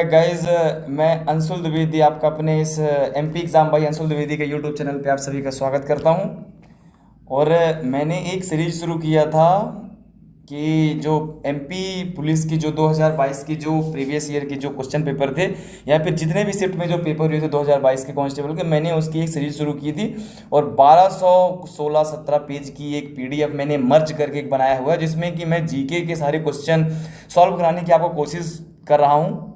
Guys, मैं अंशुल द्विवेदी आपका अपने इस MP exam by Anshul Dwivedi के यूट्यूब चैनल पे आप सभी का स्वागत करता हूं। और मैंने एक सीरीज शुरू किया था कि जो एमपी पुलिस की जो 2022 की जो प्रीवियस ईयर की जो क्वेश्चन पेपर थे या फिर जितने भी शिफ्ट में जो पेपर हुए थे 2022 के कांस्टेबल के, मैंने उसकी एक सीरीज शुरू की थी। और 1216-17 पेज की एक पीडीएफ मैंने मर्ज करके एक बनाया हुआ है, जिसमें कि मैं जीके के सारे क्वेश्चन सॉल्व कराने की आपको कोशिश कर रहा हूँ।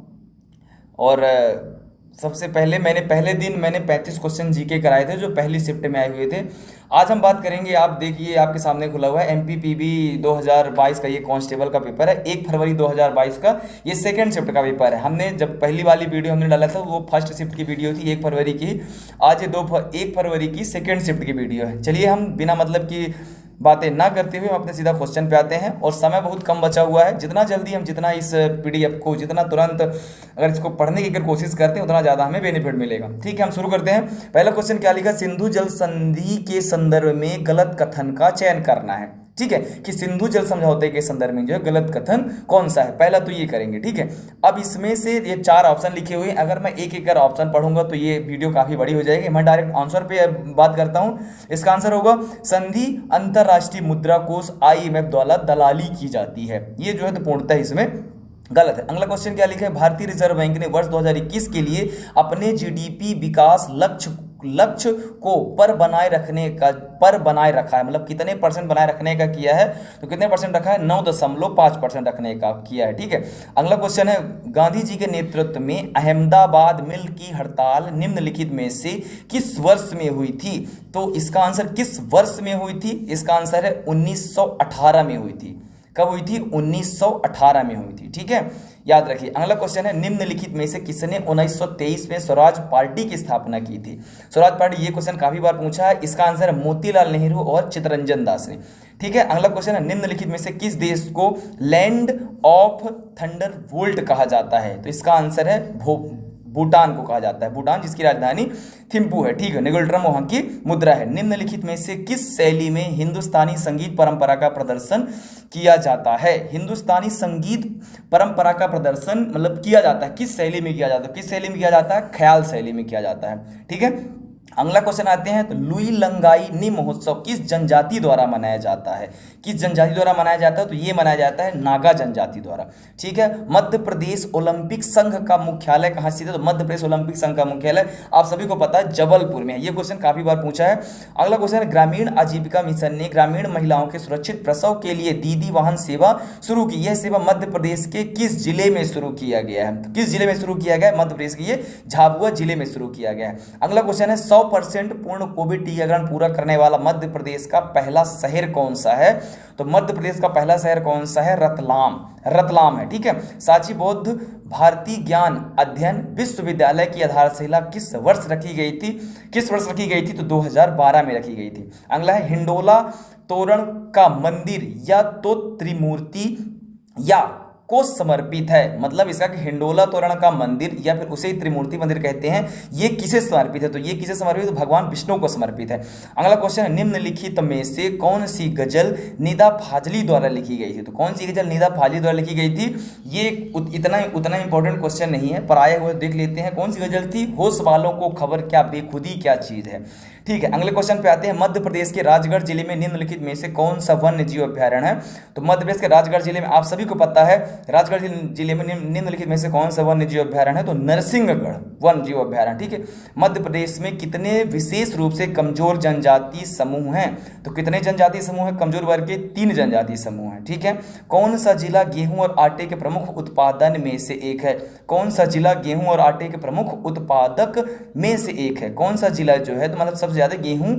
और सबसे पहले पहले दिन मैंने 35 क्वेश्चन जीके कराए थे जो पहली शिफ्ट में आए हुए थे। आज हम बात करेंगे, आप देखिए आपके सामने खुला हुआ है एमपीपीबी 2022 का ये कांस्टेबल का पेपर है। 1 फरवरी 2022 का ये सेकंड शिफ्ट का पेपर है। हमने जब पहली वाली वीडियो हमने डाला था वो फर्स्ट शिफ्ट की वीडियो थी 1 फरवरी की। आज ये 1 फरवरी की सेकंड शिफ्ट की वीडियो है। चलिए हम बिना मतलब की बातें ना करते हुए हम अपने सीधा क्वेश्चन पे आते हैं। और समय बहुत कम बचा हुआ है, जितना जल्दी हम जितना इस पीडीएफ को जितना तुरंत अगर इसको पढ़ने की अगर कोशिश करते हैं उतना ज़्यादा हमें बेनिफिट मिलेगा। ठीक है, हम शुरू करते हैं। पहला क्वेश्चन क्या लिखा, सिंधु जल संधि के संदर्भ में गलत कथन का चयन करना है। ठीक है, कि सिंधु जल समझौते के संदर्भ में जो है गलत कथन कौन सा है, पहला तो ये करेंगे। ठीक है, अब इसमें से ये 4 ऑप्शन लिखे हुए हैं। अगर मैं एक एक ऑप्शन पढ़ूंगा तो ये वीडियो काफी बड़ी हो जाएगी। मैं डायरेक्ट आंसर पे बात करता हूं। इसका आंसर होगा संधि अंतरराष्ट्रीय मुद्रा कोष IMF द्वारा दलाली की जाती है। ये जो है तो पूर्णतः इसमें गलत है। अगला क्वेश्चन क्या लिखा है, भारतीय रिजर्व बैंक ने वर्ष 2021 के लिए अपने जीडीपी विकास लक्ष्य को पर बनाए रखा है। मतलब कितने परसेंट बनाए रखने का किया है, तो कितने परसेंट रखा है, 9.5% रखने का किया है। ठीक है, अगला क्वेश्चन है, गांधी जी के नेतृत्व में अहमदाबाद मिल की हड़ताल निम्नलिखित में से किस वर्ष में हुई थी। तो इसका आंसर किस वर्ष में हुई थी, इसका आंसर है 1918 में हुई थी। कब हुई थी, 1918 में हुई थी। ठीक है, याद रखिए। अगला क्वेश्चन है, निम्नलिखित में से किसने 1923 में स्वराज पार्टी की स्थापना की थी। स्वराज पार्टी, ये क्वेश्चन काफी बार पूछा है। इसका आंसर है मोतीलाल नेहरू और चित्तरंजन दास ने। ठीक है, अगला क्वेश्चन है, निम्नलिखित में से किस देश को लैंड ऑफ थंडरबोल्ट कहा जाता है। तो इसका आंसर है भूटान को कहा जाता है। भूटान, जिसकी राजधानी थिम्पू है। ठीक है, निगुल्ट्रम वहां की मुद्रा है। निम्नलिखित में से किस शैली में हिंदुस्तानी संगीत परंपरा का प्रदर्शन किया जाता है। हिंदुस्तानी संगीत परंपरा का प्रदर्शन मतलब किया जाता है, किस शैली में किया जाता है, किस शैली में किया जाता है, ख्याल शैली में किया जाता है। ठीक है, अगला क्वेश्चन आते हैं, तो लुई लंगाई नी महोत्सव किस जनजाति द्वारा मनाया जाता है। किस जनजाति द्वारा मनाया जाता है, तो ये मनाया जाता है नागा जनजाति द्वारा। ठीक है, मध्य प्रदेश ओलंपिक संघ का मुख्यालय कहाँ स्थित है। तो मध्य प्रदेश ओलंपिक संघ का मुख्यालय आप सभी को पता है जबलपुर में है। ये क्वेश्चन काफी बार पूछा है। अगला क्वेश्चन है, ग्रामीण आजीविका मिशन ने ग्रामीण महिलाओं के सुरक्षित प्रसव के लिए दीदी वाहन सेवा शुरू की। यह सेवा मध्य प्रदेश के किस जिले में शुरू किया गया है। तो किस जिले में शुरू किया गया है, मध्य प्रदेश के ये झाबुआ जिले में शुरू किया गया है। अगला क्वेश्चन है, 100% पूर्ण कोविड टीकाकरण पूरा करने वाला मध्य प्रदेश का पहला शहर कौन सा है। तो मध्य प्रदेश का पहला शहर कौन सा है, रतलाम है। ठीक है, सांची बौद्ध भारतीय ज्ञान अध्ययन विश्वविद्यालय की आधारशिला किस वर्ष रखी गई थी। तो 2012 में रखी गई थी। अगला है, हिंडोला तोरण का मंदिर या तो त्रिमूर्ति या को समर्पित है। मतलब इसका कि हिंडोला तोरण का मंदिर या फिर उसे त्रिमूर्ति मंदिर कहते हैं, ये किसे समर्पित है। तो ये किसे समर्पित है, तो भगवान विष्णु को समर्पित है। अगला क्वेश्चन है, निम्नलिखित में से कौन सी गजल निदा फाजली द्वारा लिखी गई थी। तो कौन सी गजल निदा फाजली द्वारा लिखी गई थी, ये उतना इंपॉर्टेंट क्वेश्चन नहीं है, पर आए हुए देख लेते हैं। कौन सी गजल थी, होश वालों को खबर क्या बेखुदी क्या चीज है। ठीक है, अगले क्वेश्चन पे आते हैं, मध्य प्रदेश के राजगढ़ जिले में निम्नलिखित में से कौन सा वन्य जीव अभ्यारण्य है। तो मध्य प्रदेश के राजगढ़ जिले में आप सभी को पता है, राजगढ़ जिले में निम्नलिखित में से कौन सा वन्य जीव अभ्यारण्य है। तो नरसिंहगढ़ वन्य जीव अभ्यारण्य। ठीक है, मध्य प्रदेश में कितने विशेष रूप से कमजोर जनजाति समूह हैं। तो कितने जनजाति समूह है, कमजोर वर्ग के 3 जनजाति समूह हैं। ठीक है, कौन सा जिला गेहूं और आटे के प्रमुख उत्पादन में से एक है। कौन सा जिला गेहूं और आटे के प्रमुख उत्पादक में से एक है। कौन सा जिला जो है, तो मतलब सबसे ज्यादा गेहूं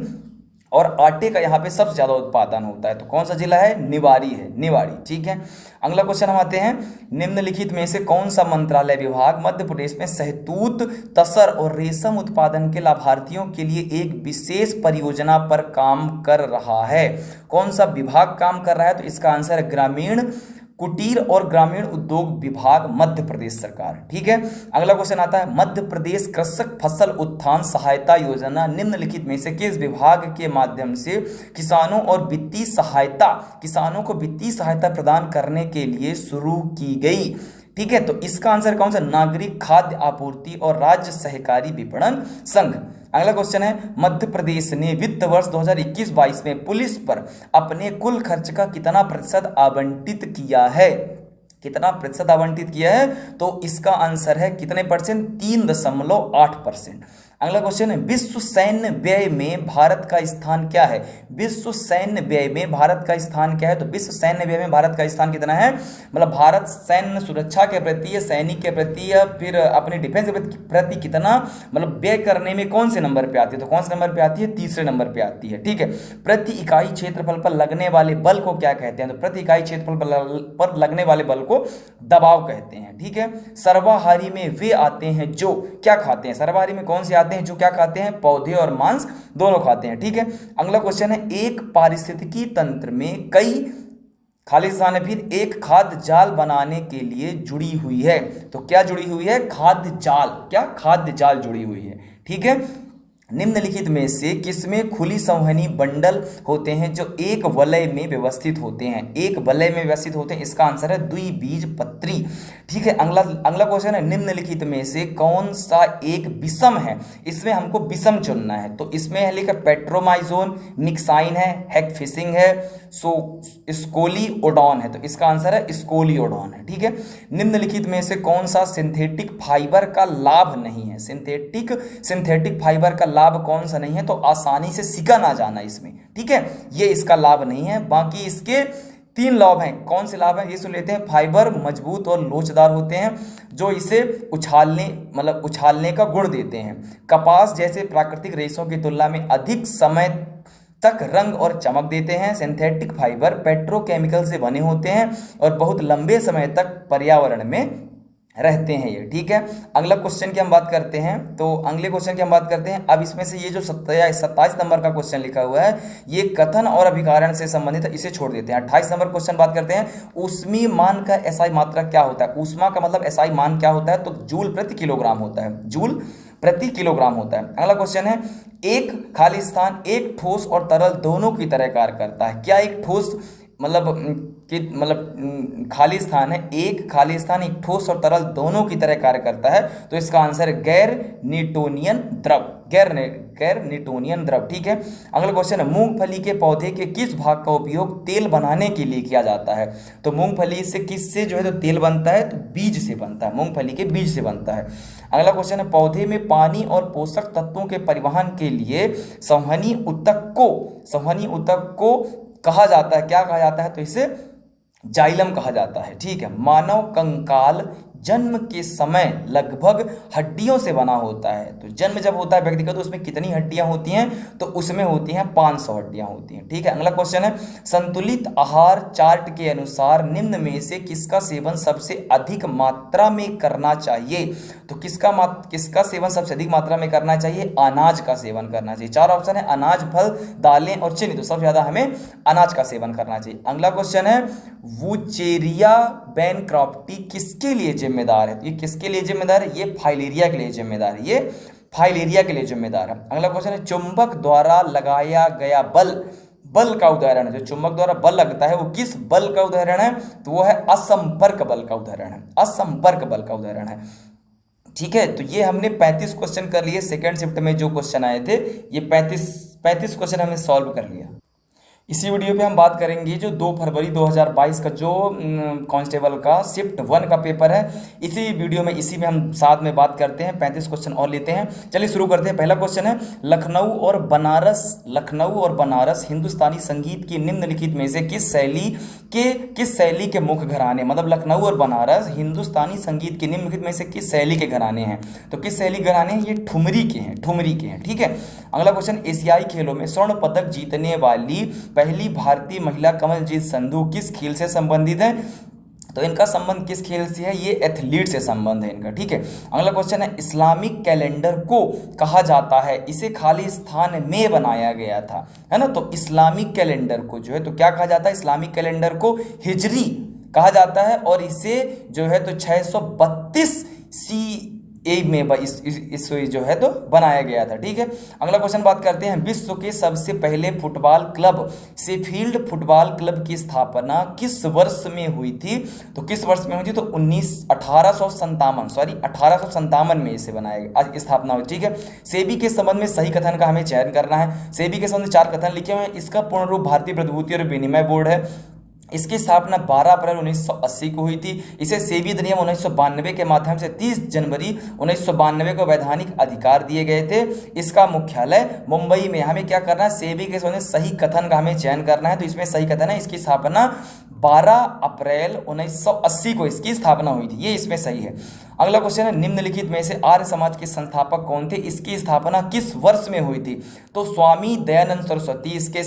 और आटे का यहाँ पे सबसे ज्यादा उत्पादन होता है। तो कौन सा जिला है, निवाड़ी है, निवाड़ी। ठीक है, अगला क्वेश्चन हम आते हैं, निम्नलिखित में से कौन सा मंत्रालय विभाग मध्य प्रदेश में शहतूत, तसर और रेशम उत्पादन के लाभार्थियों के लिए एक विशेष परियोजना पर काम कर रहा है। कौन सा विभाग काम कर रहा है, तो इसका आंसर है ग्रामीण कुटीर और ग्रामीण उद्योग विभाग, मध्य प्रदेश सरकार। ठीक है, अगला क्वेश्चन आता है, मध्य प्रदेश कृषक फसल उत्थान सहायता योजना निम्नलिखित में से किस विभाग के माध्यम से किसानों को वित्तीय सहायता प्रदान करने के लिए शुरू की गई। ठीक है, तो इसका आंसर कौन सा? नागरिक खाद्य आपूर्ति और राज्य सहकारी विपणन संघ। अगला क्वेश्चन है, मध्य प्रदेश ने वित्त वर्ष 2021-22 में पुलिस पर अपने कुल खर्च का कितना प्रतिशत आवंटित किया है? कितना प्रतिशत आवंटित किया है? तो इसका आंसर है कितने परसेंट? 3.8%। अगला क्वेश्चन है, विश्व सैन्य व्यय में भारत का स्थान क्या है? विश्व सैन्य व्यय में भारत का स्थान क्या है? तो विश्व सैन्य व्यय में भारत का स्थान कितना है? मतलब भारत सैन्य सुरक्षा के प्रति, सैनिक के प्रति या फिर अपने डिफेंस के प्रति कितना मतलब व्यय करने में कौन से नंबर पे आती है? तो कौन से नंबर पे आती है? तीसरे नंबर पे आती है। ठीक है, प्रति इकाई क्षेत्रफल पर लगने वाले बल को क्या कहते हैं? तो प्रति इकाई क्षेत्रफल पर लगने वाले बल को दबाव कहते हैं। ठीक है, सर्वाहारी में वे आते हैं जो क्या खाते हैं? सर्वाहारी में कौन से आते हैं? जो क्या खाते हैं? पौधे और मांस दोनों खाते हैं। ठीक है, अगला क्वेश्चन है, एक पारिस्थितिकी तंत्र में कई खाली स्थान है, फिर एक खाद्य जाल बनाने के लिए जुड़ी हुई है। तो क्या जुड़ी हुई है? खाद्य जाल। क्या? खाद्य जाल जुड़ी हुई है। ठीक है, निम्नलिखित में से किसमें खुली संवहनी बंडल होते हैं जो एक वलय में व्यवस्थित होते हैं? एक वलय में व्यवस्थित होते हैं, इसका आंसर है द्विबीजपत्री। ठीक है, अगला क्वेश्चन है, निम्नलिखित में से कौन सा एक विषम है? इसमें हमको विषम चुनना है। तो इसमें है लिखा पेट्रोमाइजोन, मिक्साइन है, हेक्फिशिंग है, स्कोलियोडॉन है। तो इसका आंसर है स्कोलियोडॉन है। ठीक है, निम्नलिखित में से कौन सा सिंथेटिक फाइबर का लाभ नहीं है? सिंथेटिक फाइबर का लाभ कौन सा नहीं है? तो आसानी से सिका ना जाना इसमें। ठीक है, ये इसका लाभ नहीं है। बाकी इसके 3 लाभ हैं। कौन से लाभ हैं ये सुन लेते हैं। फाइबर मजबूत और लोचदार होते हैं जो इसे उछालने का गुण देते हैं। कपास जैसे प्राकृतिक रेशों की तुलना में अधिक समय तक रंग और चमक देते हैं। सिंथेटिक फाइबर पेट्रोकेमिकल से बने होते हैं और बहुत लंबे समय तक पर्यावरण में रहते हैं ये। ठीक है, अगला क्वेश्चन की हम बात करते हैं। तो अगले क्वेश्चन की हम बात करते हैं। अब इसमें से ये जो 27 नंबर का क्वेश्चन लिखा हुआ है ये कथन और अभिकारण से संबंधित है, इसे छोड़ देते हैं। 28 नंबर क्वेश्चन बात करते हैं, ऊष्मीय मान का एसआई मात्रा क्या होता है? ऊष्मा का मतलब एसआई मान क्या होता है? तो जूल प्रति किलोग्राम होता है। जूल प्रति किलोग्राम होता है। अगला क्वेश्चन है, एक खाली स्थान एक ठोस और तरल दोनों की तरह कार्य करता है। क्या एक ठोस खाली स्थान है, एक खाली स्थान एक ठोस और तरल दोनों की तरह कार्य करता है? तो इसका आंसर है गैर न्यूटोनियन द्रव। गैर न्यूटोनियन द्रव। ठीक है, अगला क्वेश्चन है, मूंगफली के पौधे के किस भाग का उपयोग तेल बनाने के लिए किया जाता है? तो मूंगफली से किससे जो है तो तेल बनता है? तो बीज से बनता है, मूंगफली के बीज से बनता है। अगला क्वेश्चन है, पौधे में पानी और पोषक तत्वों के परिवहन के लिए संवहनी ऊतक को कहा जाता है, क्या कहा जाता है? तो इसे जाइलम कहा जाता है। ठीक है, मानव कंकाल जन्म के समय लगभग हड्डियों से बना होता है। तो जन्म जब होता है व्यक्ति का तो उसमें कितनी हड्डियां होती हैं? तो उसमें होती हैं 500 हड्डियां होती हैं। ठीक है, अगला क्वेश्चन है, संतुलित आहार चार्ट के अनुसार निम्न में से किसका सेवन सबसे अधिक मात्रा में करना चाहिए? तो किसका सेवन सबसे अधिक मात्रा में करना चाहिए? अनाज का सेवन करना चाहिए। 4 ऑप्शन है, अनाज, फल, दालें और चीनी। तो सबसे ज्यादा हमें अनाज का सेवन करना चाहिए। अगला क्वेश्चन है, वुचेरिया बैनक्रॉफ्टी किसके लिए जिम्मेदार है? ये किसके लिए जिम्मेदार है? ये फाइलेरिया के लिए जिम्मेदार है। ये फाइलेरिया के लिए जिम्मेदार है। अगला क्वेश्चन है, चुंबक द्वारा लगाया गया बल का उदाहरण है। जो चुंबक द्वारा बल लगता है वो किस बल का उदाहरण है? तो वो है असंपर्क बल का उदाहरण है। असंपर्क बल का उदाहरण है। ठीक है, तो ये हमने 35 क्वेश्चन कर लिए। सेकेंड शिफ्ट में जो क्वेश्चन आए थे ये 35 क्वेश्चन हमने सॉल्व कर लिया। इसी वीडियो पे हम बात करेंगे जो 2 फरवरी 2022 का जो कांस्टेबल का शिफ्ट 1 का पेपर है। इसी वीडियो में इसी में हम साथ में बात करते हैं। 35 क्वेश्चन और लेते हैं। चलिए शुरू करते हैं। पहला क्वेश्चन है, लखनऊ और बनारस हिंदुस्तानी संगीत की निम्नलिखित में से किस शैली के मुख्य घराने? मतलब लखनऊ और बनारस हिंदुस्तानी संगीत की निम्नलिखित में से किस शैली के घराने हैं? तो किस शैली घराने हैं? ये ठुमरी के हैं। ठीक है, अगला क्वेश्चन, एशियाई खेलों में स्वर्ण पदक जीतने वाली पहली भारतीय महिला कमलजीत संधू किस खेल से संबंधित है? तो इनका संबंध किस खेल से है? ये एथलीट से संबंध है इनका। ठीक है, अगला क्वेश्चन है, इस्लामिक कैलेंडर को कहा जाता है, इसे खाली स्थान में बनाया गया था, है ना? तो इस्लामिक कैलेंडर को जो है तो क्या कहा जाता है? इस्लामिक कैलेंडर को हिजरी कहा जाता है और इसे जो है तो 632 CE ए में इस जो है तो बनाया गया था। ठीक है, अगला क्वेश्चन बात करते हैं, विश्व के सबसे पहले football club Sheffield football club की स्थापना किस वर्ष में हुई थी? तो किस वर्ष में हुई थी? तो 1857 में इसे बनाया स्थापना हुई। ठीक है, सेबी के संबंध में सही कथन का हमें चयन करना है। सेबी के संबंध में 4 कथन लिखे हुए हैं। इसका पूर्ण रूप भारतीय प्रतिभूति और विनिमय बोर्ड है। इसकी स्थापना 12 अप्रैल 1980 को हुई थी। इसे सेबी अधिनियम 1992 के माध्यम से 30 जनवरी 1992 को वैधानिक अधिकार दिए गए थे। इसका मुख्यालय मुंबई में। हमें क्या करना है? सेबी के संबंध में सही कथन का हमें चयन करना है। तो इसमें सही कथन है, इसकी स्थापना 12 अप्रैल 1980 को इसकी स्थापना हुई थी, ये इसमें सही है। अगला क्वेश्चन है, निम्नलिखित में से आर्य समाज के संस्थापक कौन थे? इसकी स्थापना किस वर्ष में हुई थी? तो स्वामी दयानंद सरस्वती इसकी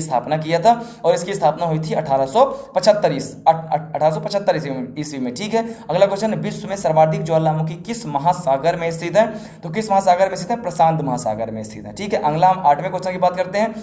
स्थापना किया था और इसकी स्थापना हुई थी 1875 ईस्वी में। ठीक है, अगला क्वेश्चन है, विश्व में सर्वाधिक ज्वालामुखी किस महासागर में स्थित है? तो किस महासागर में स्थित है? प्रशांत महासागर में स्थित है। ठीक है, अगला हम 8वें क्वेश्चन की बात करते हैं,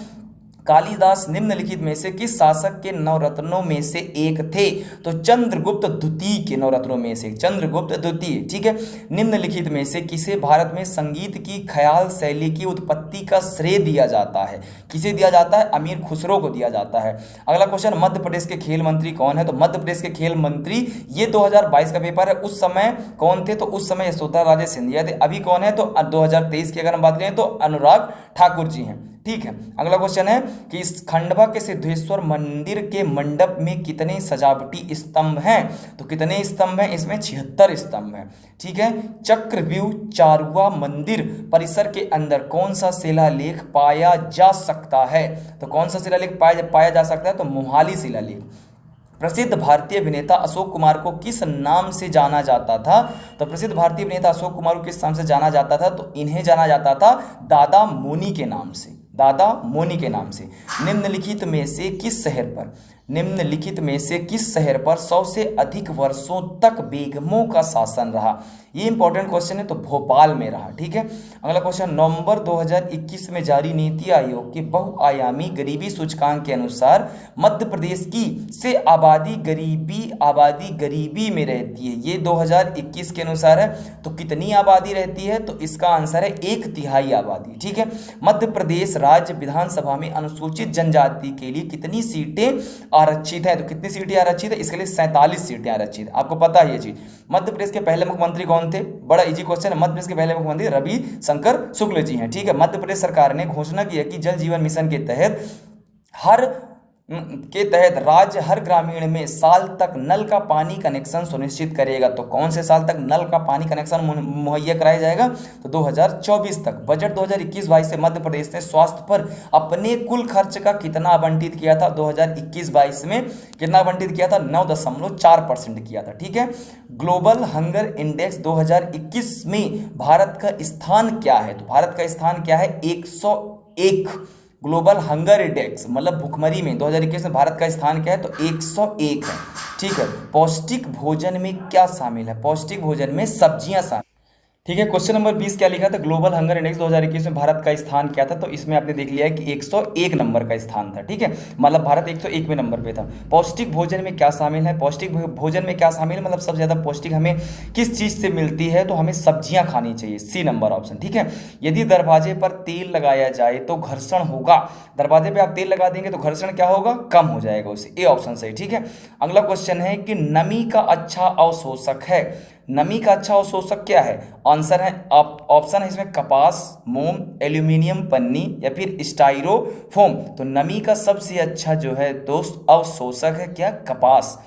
कालिदास निम्नलिखित में से किस शासक के नवरत्नों में से एक थे? तो चंद्रगुप्त द्वितीय के नवरत्नों में से चंद्रगुप्त द्वितीय। ठीक है, निम्नलिखित में से किसे भारत में संगीत की ख्याल शैली की उत्पत्ति का श्रेय दिया जाता है? किसे दिया जाता है? अमीर खुसरो को दिया जाता है। अगला क्वेश्चन, मध्य प्रदेश के खेल मंत्री कौन है? तो मध्य प्रदेश के खेल मंत्री, ये 2022 का पेपर है, उस समय कौन थे? तो उस समय यशोधरा राजे सिंधिया थे। अभी कौन है? तो 2023 की अगर हम बात करें तो अनुराग ठाकुर जी हैं। ठीक है, अगला क्वेश्चन है कि इस खंडवा के सिद्धेश्वर मंदिर के मंडप में कितने सजावटी स्तंभ हैं? तो कितने स्तंभ हैं? इसमें 76 स्तंभ हैं। ठीक है, चक्रव्यूह चारुआ मंदिर परिसर के अंदर कौन सा शिलालेख पाया जा सकता है? तो कौन सा शिलालेख पाया जा सकता है? तो मोहाली शिलालेख। प्रसिद्ध भारतीय अभिनेता अशोक कुमार को किस नाम से जाना जाता था? तो प्रसिद्ध भारतीय अभिनेता अशोक कुमार को किस नाम से जाना जाता था? तो इन्हें जाना जाता था दादा मोनी के नाम से, दादा मोनी के नाम से। निम्नलिखित में से किस शहर पर 100 से अधिक वर्षों तक बेगमों का शासन रहा? ये इंपॉर्टेंट क्वेश्चन है, तो भोपाल में रहा। ठीक है, अगला क्वेश्चन, नवंबर 2021 में जारी नीति आयोग के बहुआयामी गरीबी सूचकांक के अनुसार मध्य प्रदेश की से आबादी गरीबी में रहती है। ये 2021 के अनुसार है, तो कितनी आबादी रहती है? तो इसका आंसर है 1/3 आबादी। ठीक है, मध्य प्रदेश राज्य विधानसभा में अनुसूचित जनजाति के लिए कितनी सीटें आरक्षित है? तो कितनी सीटें आरक्षित है? इसके लिए 47 सीटें आरक्षित है। आपको पता है ये चीज। मध्य प्रदेश के पहले मुख्यमंत्री कौन थे? बड़ा इजी क्वेश्चन है। मध्य प्रदेश के पहले मुख्यमंत्री रवि शंकर शुक्ल जी हैं। ठीक है, मध्य प्रदेश सरकार ने घोषणा की है कि जल जीवन मिशन के तहत राज्य हर ग्रामीण में साल तक नल का पानी कनेक्शन सुनिश्चित करेगा। तो कौन से साल तक नल का पानी कनेक्शन मुहैया कराया जाएगा? तो 2024 तक। बजट 2021-22 से मध्य प्रदेश ने स्वास्थ्य पर अपने कुल खर्च का कितना आवंटित किया था? 2021-22 में कितना आवंटित किया था? 9.4% किया था। ठीक है, ग्लोबल हंगर इंडेक्स 2021 में भारत का स्थान क्या है? तो भारत का स्थान क्या है? 101। ग्लोबल हंगर इंडेक्स मतलब भुखमरी में 2021 में भारत का स्थान क्या है? तो 101 है। ठीक है, पौष्टिक भोजन में क्या शामिल है? पौष्टिक भोजन में सब्जियां शामिल। ठीक है, क्वेश्चन नंबर 20 क्या लिखा था? ग्लोबल हंगर इंडेक्स 2021 में भारत का स्थान क्या था? तो इसमें आपने देख लिया है कि 101 नंबर का स्थान था। ठीक है, मतलब भारत 101वें नंबर पे था। पौष्टिक भोजन में क्या शामिल है? पौष्टिक भोजन में क्या शामिल है मतलब सबसे ज्यादा पौष्टिक हमें किस चीज से मिलती है? तो हमें सब्जियां खानी चाहिए, सी नंबर ऑप्शन। ठीक है, यदि दरवाजे पर तेल लगाया जाए तो घर्षण होगा। दरवाजे पे आप तेल लगा देंगे तो घर्षण क्या होगा? कम हो जाएगा उससे। ए ऑप्शन सही। ठीक है, अगला क्वेश्चन है कि नमी का अच्छा अवशोषक है। नमी का अच्छा अवशोषक क्या है? आंसर है ऑप्शन है इसमें कपास, मोम, एल्यूमिनियम पन्नी या फिर स्टाइरोफोम। तो नमी का सबसे अच्छा जो है दोस्त अवशोषक है क्या? कपास।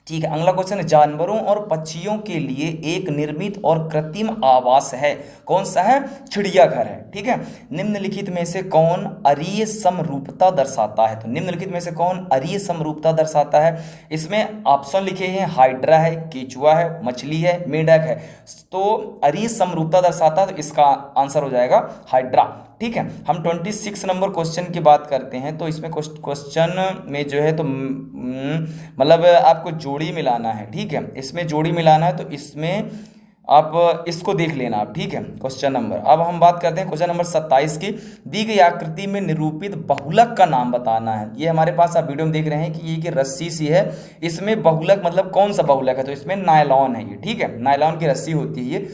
ठीक है, अगला क्वेश्चन है, जानवरों और पक्षियों के लिए एक निर्मित और कृत्रिम आवास है। कौन सा है? चिड़ियाघर है। ठीक है, निम्नलिखित में से कौन अरीय समरूपता दर्शाता है? तो निम्नलिखित में से कौन अरीय समरूपता दर्शाता है? इसमें ऑप्शन लिखे हैं, हाइड्रा है, केचुआ है, मछली है, मेंढक है। तो अरीय समरूपता दर्शाता है, तो इसका आंसर हो जाएगा हाइड्रा। ठीक है, हम 26 नंबर क्वेश्चन की बात करते हैं। तो इसमें क्वेश्चन में जो है तो मतलब आपको जोड़ी मिलाना है। ठीक है, इसमें जोड़ी मिलाना है, तो इसमें आप इसको देख लेना आप। ठीक है, क्वेश्चन नंबर, अब हम बात करते हैं क्वेश्चन नंबर 27 की। दी गई आकृति में निरूपित बहुलक का नाम बताना है। ये हमारे पास आप वीडियो में देख रहे हैं कि ये की रस्सी सी है, इसमें बहुलक मतलब कौन सा बहुलक है? तो इसमें नायलॉन है ये। ठीक है, नायलॉन की रस्सी होती है ये।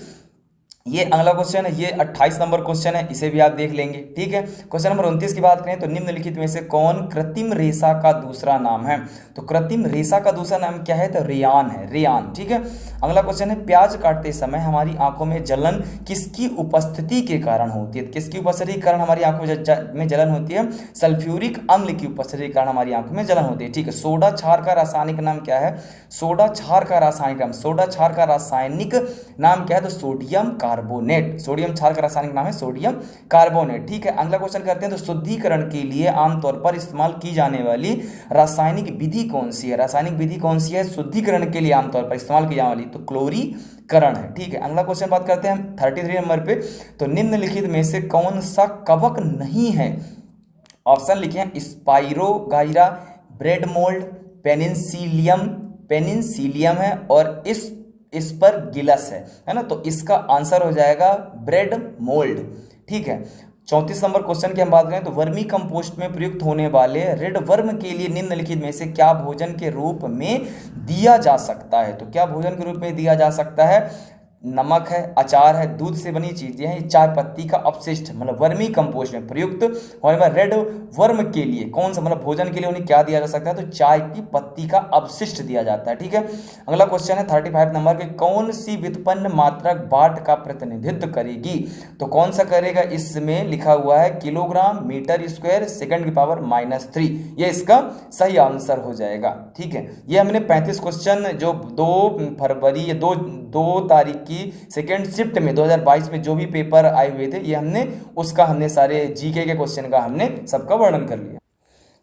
ये अगला क्वेश्चन है, ये 28 नंबर क्वेश्चन है, इसे भी आप देख लेंगे। ठीक है, क्वेश्चन नंबर 29 की बात करें तो निम्नलिखित में से कौन कृत्रिम रेशा का दूसरा नाम है? तो कृत्रिम रेशा का दूसरा नाम क्या है? तो रेयान है, रेयान। ठीक है, अगला क्वेश्चन है, प्याज काटते समय हमारी आंखों में जलन किसकी उपस्थिति के कारण होती है? किसकी उपस्थिति के कारण हमारी आंखों में जलन होती है? सल्फ्यूरिक अम्ल की उपस्थिति के कारण हमारी आंखों में जलन होती है। ठीक है, सोडा क्षार का रासायनिक नाम क्या है? सोडा क्षार का रासायनिक नाम, सोडा क्षार का रासायनिक नाम क्या है? तो सोडियम कार्बोनेट। सोडियम क्षार का रासायनिक नाम है सोडियम कार्बोनेट। ठीक है, अगला क्वेश्चन करते हैं, तो शुद्धिकरण के लिए आमतौर पर इस्तेमाल की जाने वाली रासायनिक विधि कौन सी है? रासायनिक विधि कौन सी है शुद्धिकरण के लिए आमतौर पर इस्तेमाल की जाने वाली? तो क्लोरीकरण है। ठीक है, अगला क्वेश्चन बात करते हैं हम 33 नंबर पे, तो निम्नलिखित में से कौन सा कवक नहीं है? ऑप्शन लिखे हैं, spirogyra, bread mould, Penicillium, Penicillium है, और इस पर गिलस है ना। तो इसका आंसर हो जाएगा ब्रेड मोल्ड। ठीक है, 34 नंबर क्वेश्चन की हम बात करें तो वर्मी कंपोस्ट में प्रयुक्त होने वाले रेड वर्म के लिए निम्नलिखित में से क्या भोजन के रूप में दिया जा सकता है? तो क्या भोजन के रूप में दिया जा सकता है? नमक है, अचार है, दूध से बनी चीजें हैं, चाय पत्ती का अपशिष्ट। मतलब वर्मी कंपोस्ट में प्रयुक्त होने वाले रेड वर्म के लिए कौन सा, मतलब भोजन के लिए उन्हें क्या दिया जा सकता है? तो चाय की पत्ती का अपशिष्ट दिया जाता है। ठीक है, अगला क्वेश्चन है 35 नंबर के, कौन सी व्युत्पन्न मात्रक वाट का प्रतिनिधित्व करेगी? तो कौन सा करेगा? इसमें लिखा हुआ है किलोग्राम मीटर स्क्वायर सेकंड की पावर -3, ये इसका सही आंसर हो जाएगा। ठीक है, ये हमने 35 क्वेश्चन जो 2 फरवरी या 2 तारीख की सेकेंड शिफ्ट में 2022 में जो भी पेपर आए हुए थे, ये हमने सारे जीके के क्वेश्चन का हमने सबका वर्णन कर लिया।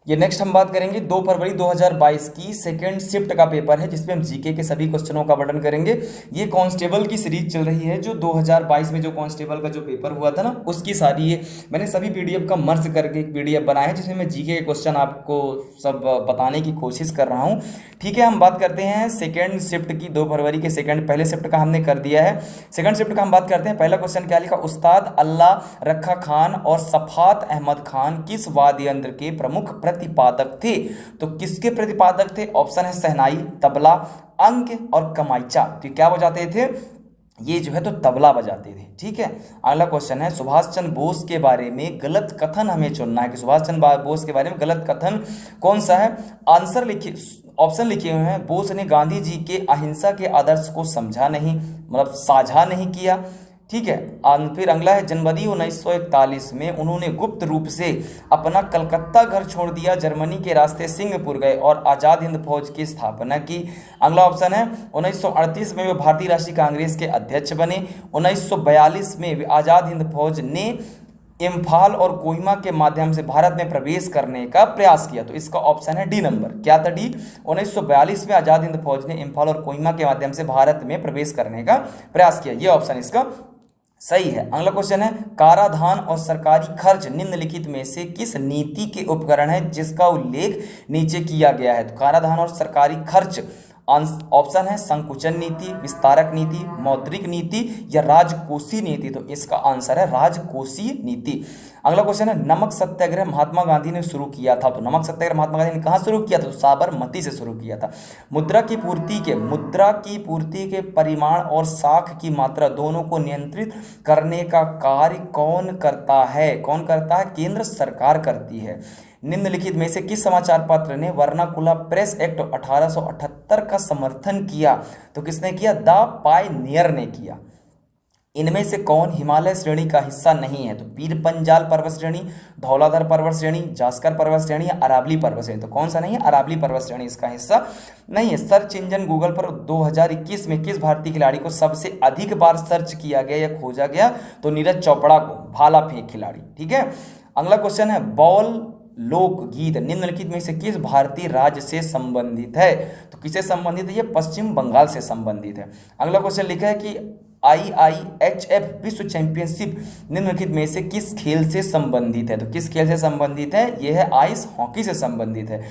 ये नेक्स्ट हम बात करेंगे 2 फरवरी 2022 की सेकेंड शिफ्ट का पेपर है, जिसमें हम जीके के सभी क्वेश्चनों का वर्णन करेंगे। ये कांस्टेबल की सीरीज चल रही है, जो 2022 में जो कांस्टेबल का जो पेपर हुआ था ना, उसकी सारी ये मैंने सभी पीडीएफ का मर्ज करके एक पीडीएफ बनाया है, जिसमें मैं जीके के क्वेश्चन आपको सब बताने की कोशिश कर रहा हूँ। ठीक है, हम बात करते हैं सेकेंड शिफ्ट की। 2 फरवरी के पहले शिफ्ट का हमने कर दिया है, सेकेंड शिफ्ट का हम बात करते हैं। पहला क्वेश्चन क्या लिखा? उस्ताद अल्लाह रखा खान और सफात अहमद खान किस वाद्य यंत्र के प्रमुख प्रतिपादक थे? तो किसके प्रतिपादक थे? ऑप्शन है शहनाई, तबला, अंक और कमाइचा। तो क्या बजाते थे? ये जो है तो तबला बजाते थे। ठीक है, अगला क्वेश्चन है, सुभाष चंद्र बोस के बारे में गलत कथन हमें चुनना है कि सुभाष चंद्र बोस के बारे में गलत कथन कौन सा है? आंसर लिखिए, ऑप्शन लिखे हुए हैं, बोस ने गांधी जी के अहिंसा के आदर्श को समझा नहीं, मतलब साझा नहीं किया। ठीक है, फिर अगला है, जनवरी 1941 में उन्होंने गुप्त रूप से अपना कलकत्ता घर छोड़ दिया, जर्मनी के रास्ते सिंगापुर गए और आज़ाद हिंद फौज की स्थापना की। अगला ऑप्शन है, 1938 में वे भारतीय राष्ट्रीय कांग्रेस के अध्यक्ष बने। 1942 में आज़ाद हिंद फौज ने इम्फाल और कोहिमा के माध्यम से भारत में प्रवेश करने का प्रयास किया। तो इसका ऑप्शन है डी नंबर। क्या था? डी। 1942 में आज़ाद हिंद फौज ने इम्फाल और कोहिमा के माध्यम से भारत में प्रवेश करने का प्रयास किया, ये ऑप्शन इसका सही है। अगला क्वेश्चन है, काराधान और सरकारी खर्च निम्नलिखित में से किस नीति के उपकरण है जिसका उल्लेख नीचे किया गया है? तो काराधान और सरकारी खर्च, ऑप्शन है संकुचन नीति, विस्तारक नीति, मौद्रिक नीति या राजकोषीय नीति। तो इसका आंसर है राजकोषीय नीति। अगला क्वेश्चन है, नमक सत्याग्रह महात्मा गांधी ने शुरू किया था। तो नमक सत्याग्रह महात्मा गांधी ने कहाँ शुरू किया था? तो साबरमती से शुरू किया था। मुद्रा की पूर्ति के परिमाण और साख की मात्रा दोनों को नियंत्रित करने का कार्य कौन करता है? केंद्र सरकार करती है। निम्नलिखित में से किस समाचार पत्र ने वर्नाकुला प्रेस एक्ट 1878 का समर्थन किया? तो किसने किया? द पायनियर ने किया। इनमें से कौन हिमालय श्रेणी का हिस्सा नहीं है? तो पीर पंजाल पर्वत श्रेणी, धौलाधर पर्वत श्रेणी, जास्कर पर्वत श्रेणी या अरावली पर्वत श्रेणी। तो कौन सा नहीं है? अरावली पर्वत श्रेणी इसका हिस्सा नहीं है। सर्च इंजन गूगल पर 2021 में किस भारतीय खिलाड़ी को सबसे अधिक बार सर्च किया गया या खोजा गया? तो नीरज चोपड़ा को, भाला फेंक खिलाड़ी। ठीक है, अगला क्वेश्चन है, बॉल लोकगीत निम्नलिखित में से किस भारतीय राज्य से संबंधित है? तो किससे संबंधित है? ये पश्चिम बंगाल से संबंधित है। अगला क्वेश्चन लिखा है कि IIHF विश्व चैंपियनशिप निम्नलिखित में से किस खेल से संबंधित है? तो किस खेल से संबंधित है? यह है आइस हॉकी से संबंधित है।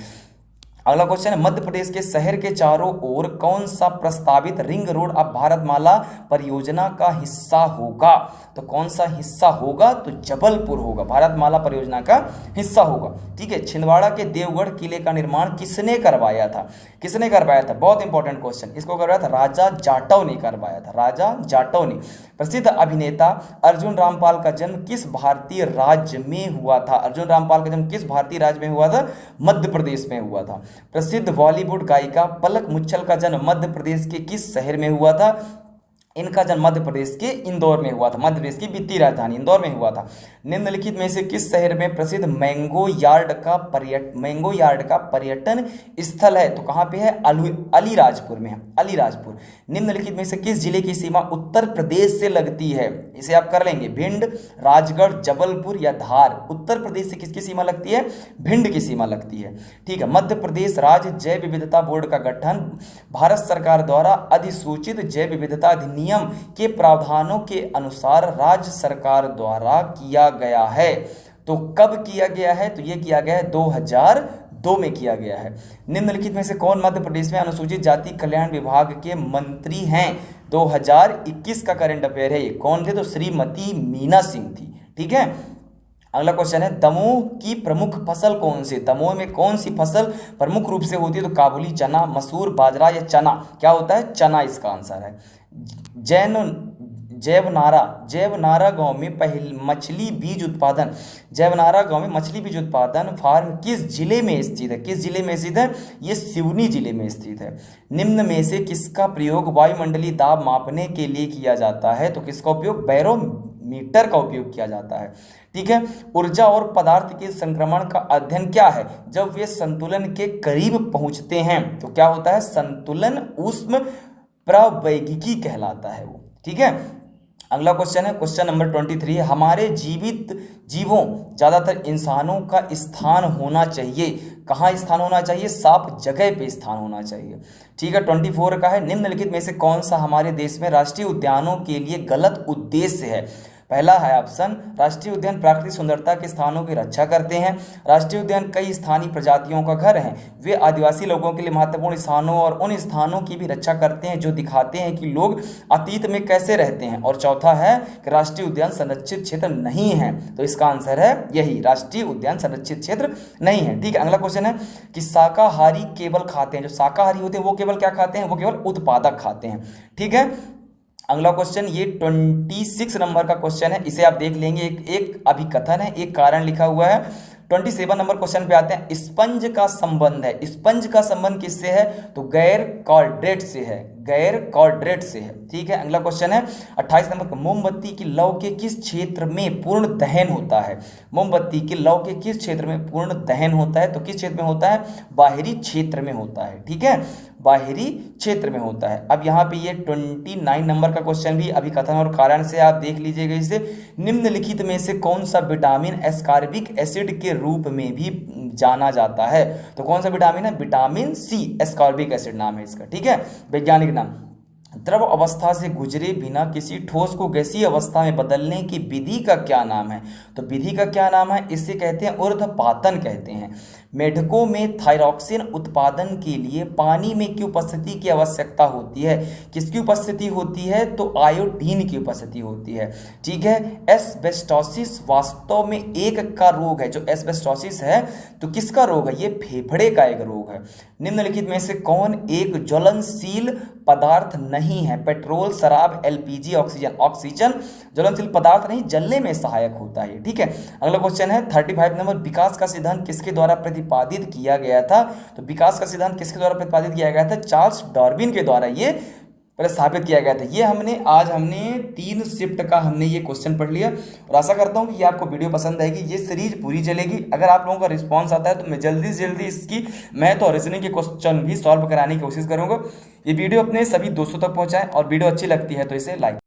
अगला क्वेश्चन है, मध्य प्रदेश के शहर के चारों ओर कौन सा प्रस्तावित रिंग रोड अब भारतमाला परियोजना का हिस्सा होगा? तो कौन सा हिस्सा होगा? तो जबलपुर होगा, भारतमाला परियोजना का हिस्सा होगा। ठीक है, छिंदवाड़ा के देवगढ़ किले का निर्माण किसने करवाया था? किसने करवाया था? बहुत इंपॉर्टेंट क्वेश्चन। इसको करवाया था राजा जाटव ने करवाया था, राजा जाटव ने। प्रसिद्ध अभिनेता अर्जुन रामपाल का जन्म किस भारतीय राज्य में हुआ था? अर्जुन रामपाल का जन्म किस भारतीय राज्य में हुआ था? मध्य प्रदेश में हुआ था। प्रसिद्ध बॉलीवुड गायिका पलक मुच्छल का जन्म मध्य प्रदेश के किस शहर में हुआ था? इनका जन्म मध्य प्रदेश के इंदौर में हुआ था, मध्य प्रदेश की वित्तीय राजधानी इंदौर में हुआ था। निम्नलिखित में से किस शहर में प्रसिद्ध मैंगो यार्ड का पर्यटन स्थल है? तो कहाँ पे है? अलीराजपुर में है, अलीराजपुर। निम्नलिखित में से किस जिले की सीमा उत्तर प्रदेश से लगती है? इसे आप कर लेंगे, भिंड, राजगढ़, जबलपुर या धार। उत्तर प्रदेश से किसकी सीमा लगती है? भिंड की सीमा लगती है। ठीक है, मध्य प्रदेश राज्य जैव विविधता बोर्ड का गठन भारत सरकार द्वारा अधिसूचित जैव विविधता अधिनियम के प्रावधानों के अनुसार राज्य सरकार द्वारा किया गया है। तो कब किया गया है? तो यह किया गया है 2002 में किया गया है। निम्नलिखित में से कौन मध्य प्रदेश में अनुसूचित जाति कल्याण विभाग के मंत्री हैं? 2021 का करंट अफेयर है। ये कौन थे? तो श्रीमती मीना सिंह थी। ठीक है, अगला क्वेश्चन है, दमोह की प्रमुख फसल कौन सी? दमोह में कौन सी फसल प्रमुख रूप से होती है? तो काबुली चना, मसूर, बाजरा या चना? क्या होता है? चना इसका आंसर है। जैवनारा गांव में मछली बीज उत्पादन फार्म किस जिले में स्थित है? किस जिले में स्थित है? ये सिवनी जिले में स्थित है। निम्न में से किसका प्रयोग वायुमंडलीय दाब मापने के लिए किया जाता है? तो किसका उपयोग? बैरोमीटर का उपयोग किया जाता है। ठीक है, ऊर्जा और पदार्थ के संक्रमण का अध्ययन क्या है? जब वे संतुलन के करीब पहुंचते हैं तो क्या होता है? संतुलन ऊष्म प्रवैगिकी कहलाता है वो। ठीक है, अगला क्वेश्चन है, क्वेश्चन नंबर 23, हमारे जीवित जीवों ज्यादातर इंसानों का स्थान होना चाहिए। कहाँ स्थान होना चाहिए? साफ जगह पे स्थान होना चाहिए। ठीक है, 24 का है, निम्नलिखित में से कौन सा हमारे देश में राष्ट्रीय उद्यानों के लिए गलत उद्देश्य है? पहला है ऑप्शन, राष्ट्रीय उद्यान प्राकृतिक सुंदरता के स्थानों की रक्षा करते हैं। राष्ट्रीय उद्यान कई स्थानीय प्रजातियों का घर हैं। वे आदिवासी लोगों के लिए महत्वपूर्ण स्थानों और उन स्थानों की भी रक्षा करते हैं जो दिखाते हैं कि लोग अतीत में कैसे रहते हैं। और चौथा है कि राष्ट्रीय उद्यान संरक्षित क्षेत्र नहीं है। तो इसका आंसर है यही, राष्ट्रीय उद्यान संरक्षित क्षेत्र नहीं है। ठीक है, अगला क्वेश्चन है कि शाकाहारी केवल खाते हैं, जो शाकाहारी होते हैं वो केवल क्या खाते हैं? वो केवल उत्पादक खाते हैं। ठीक है, अगला क्वेश्चन ये 26 नंबर का क्वेश्चन है, इसे आप देख लेंगे। एक अभिकथन है, एक कारण लिखा हुआ है। 27 नंबर क्वेश्चन पे आते हैं, स्पंज का संबंध है। स्पंज का संबंध किससे है? तो गैर कॉर्डेट से है, गैर कॉर्डेट से है। ठीक है, अगला क्वेश्चन है 28 नंबर, मोमबत्ती की लौ के किस क्षेत्र में पूर्ण दहन होता है? मोमबत्ती की लौ के किस क्षेत्र में पूर्ण दहन होता है? तो किस क्षेत्र में होता है? बाहरी क्षेत्र में होता है। ठीक है, बाहरी क्षेत्र में होता है। अब यहाँ पे ये 29 नंबर का क्वेश्चन भी अभिकथन और कारण से आप देख लीजिएगा। इसे, निम्नलिखित में से कौन सा विटामिन एस्कॉर्बिक एसिड के रूप में भी जाना जाता है? तो कौन सा विटामिन है? विटामिन सी, एस्कॉर्बिक एसिड नाम है इसका। ठीक है, वैज्ञानिक नाम। द्रव अवस्था से गुजरे बिना किसी ठोस को गैसीय अवस्था में बदलने की विधि का क्या नाम है? तो विधि का क्या नाम है? इसे कहते हैं ऊर्ध्वपातन कहते हैं। मेढकों में थायरॉक्सिन उत्पादन के लिए पानी में की उपस्थिति की आवश्यकता होती है। किसकी उपस्थिति होती है? तो आयोडीन की उपस्थिति होती है। ठीक है, एस्बेस्टोसिस वास्तव में एक का रोग है। जो एस्बेस्टोसिस है तो किसका रोग है? ये फेफड़े का एक रोग है। निम्नलिखित में से कौन एक ज्वलनशील पदार्थ नहीं है? पेट्रोल, शराब, एलपीजी, ऑक्सीजन। ऑक्सीजन ज्वलनशील पदार्थ नहीं, जलने में सहायक होता है। ठीक है, अगला क्वेश्चन है 35 नंबर, विकास का सिद्धांत किसके द्वारा प्रतिपादित किया गया था? तो विकास का सिद्धांत किसके द्वारा प्रतिपादित किया गया था? चार्ल्स डार्विन के द्वारा ये प्रस्तावित किया गया था। ये आज हमने 3 शिफ्ट का हमने ये क्वेश्चन पढ़ लिया और आशा करता हूँ कि ये आपको वीडियो पसंद आएगी। ये सीरीज पूरी चलेगी। अगर आप लोगों का रिस्पांस आता है तो मैं जल्दी से जल्दी इसकी मैथ और रीजनिंग के क्वेश्चन भी सॉल्व कराने की कोशिश करूँगा। ये वीडियो अपने सभी दोस्तों तक पहुँचाएं और वीडियो अच्छी लगती है तो इसे लाइक